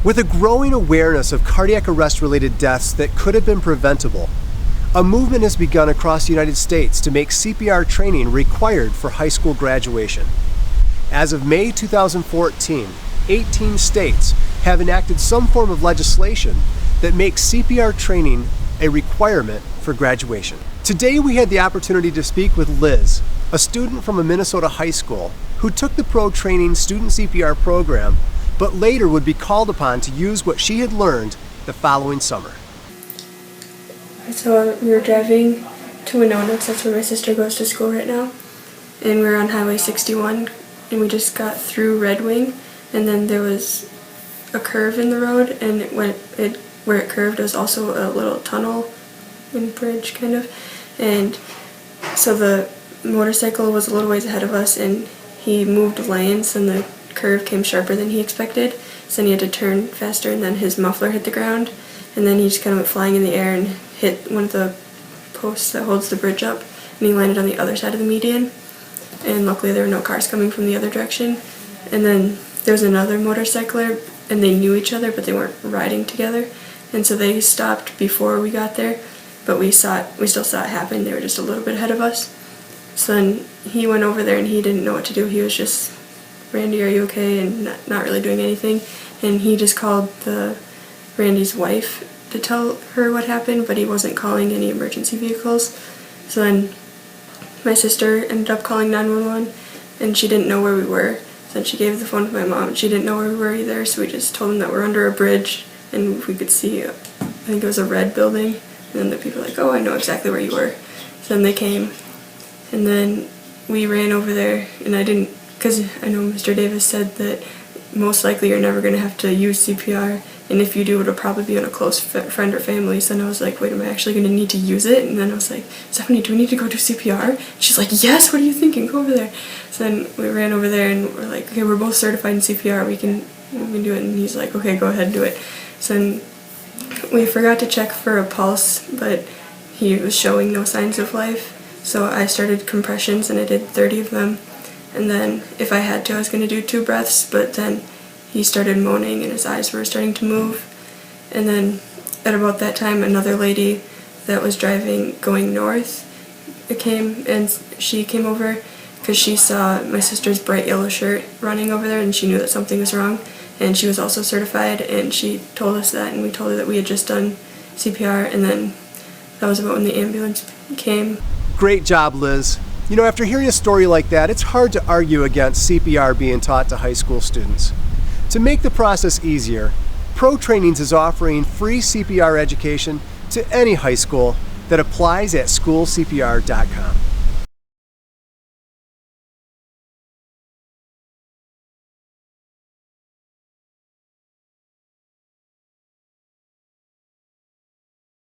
With a growing awareness of cardiac arrest-related deaths that could have been preventable, a movement has begun across the United States to make CPR training required for high school graduation. As of May 2014, 18 states have enacted some form of legislation that makes CPR training a requirement for graduation. Today we had the opportunity to speak with Liz, a student from a Minnesota high school who took the Pro Training Student CPR program, but later would be called upon to use what she had learned the following summer. So we were driving to Winona, because that's where my sister goes to school right now, and we were on Highway 61, and we just got through Red Wing, and then there was a curve in the road, and where it curved was also a little tunnel and bridge kind of, and so the motorcycle was a little ways ahead of us, and he moved lanes, and the curve came sharper than he expected, so then he had to turn faster, and then his muffler hit the ground, and then he just kind of went flying in the air and hit one of the posts that holds the bridge up, and he landed on the other side of the median, and luckily there were no cars coming from the other direction. And then there was another motorcycler, and they knew each other, but they weren't riding together, and so they stopped before we got there, but we still saw it happen. They were just a little bit ahead of us. So then he went over there, and he didn't know what to do. He was just, "Randy, are you okay?" and not really doing anything, and he just called Randy's wife to tell her what happened, but he wasn't calling any emergency vehicles. So then my sister ended up calling 911, and she didn't know where we were. So then she gave the phone to my mom. She didn't know where we were either, so we just told them that we're under a bridge, and we could see, I think it was a red building, and then the people were like, "Oh, I know exactly where you were." So then they came, and then we ran over there, and because I know Mr. Davis said that most likely you're never going to have to use CPR, and if you do, it'll probably be on a close friend or family. So then I was like, wait, am I actually going to need to use it? And then I was like, "Stephanie, do we need to go do CPR?" And she's like, "Yes, what are you thinking? Go over there." So then we ran over there, and we're like, "Okay, we're both certified in CPR, we can do it." And he's like, "Okay, go ahead and do it." So then we forgot to check for a pulse, but he was showing no signs of life. So I started compressions, and I did 30 of them. And then if I had to, I was going to do 2 breaths, but then he started moaning and his eyes were starting to move. And then at about that time, another lady that was driving going north came, and she came over because she saw my sister's bright yellow shirt running over there, and she knew that something was wrong, and she was also certified, and she told us that, and we told her that we had just done CPR, and then that was about when the ambulance came. Great job, Liz. You know, after hearing a story like that, it's hard to argue against CPR being taught to high school students. To make the process easier, Pro Trainings is offering free CPR education to any high school that applies at schoolcpr.com.